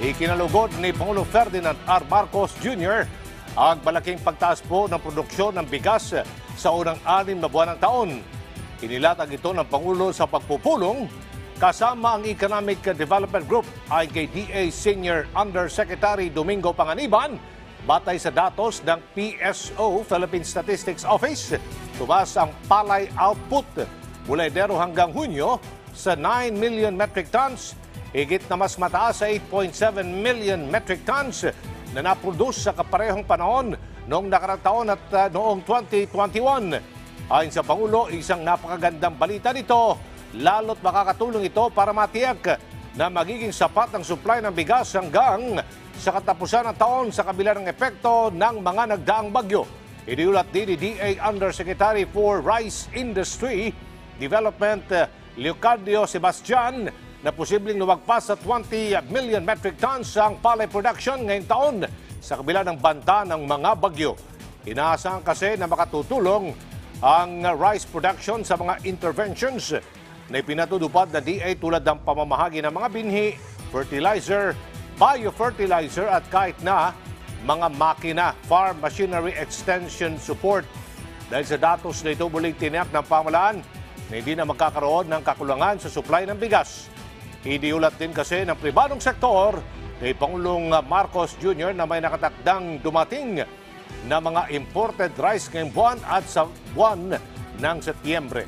Ikinalugod ni Pangulong Ferdinand R. Marcos Jr. ang malaking pagtaas po ng produksyon ng bigas sa unang 6 na buwan ng taon. Inilatag ito ng Pangulo sa pagpupulong kasama ang Economic Development Group ay kay DA Senior Undersecretary Domingo Panganiban. Batay sa datos ng PSO, Philippine Statistics Office, tumaas ang palay output mula Enero hanggang Hunyo sa 9 million metric tons, higit na mas mataas sa 8.7 million metric tons na naproduce sa kaparehong panahon noong nakarang taon at noong 2021. Ayon sa Pangulo, isang napakagandang balita nito, lalo't makakatulong ito para matiyak na magiging sapat ang supply ng bigas hanggang sa katapusan ng taon sa kabila ng epekto ng mga nagdaang bagyo. Iniulat din ni DA Undersecretary for Rice Industry Development Leocadio Sebastian na posibleng lumagpas sa 20 million metric tons ang palay production ngayong taon sa kabila ng banta ng mga bagyo. Inaasahan kasi na makatutulong ang rice production sa mga interventions na ipinatutupad na DA tulad ng pamamahagi ng mga binhi, fertilizer, biofertilizer at kahit na mga makina, farm machinery extension support. Dahil sa datos na ito muling tiniyak ng pamahalaan na hindi na magkakaroon ng kakulangan sa supply ng bigas. Iniulat din kasi ng pribadong sektor kay Pangulong Marcos Jr. na may nakatakdang dumating na mga imported rice ngayong buwan at sa buwan ng Setyembre.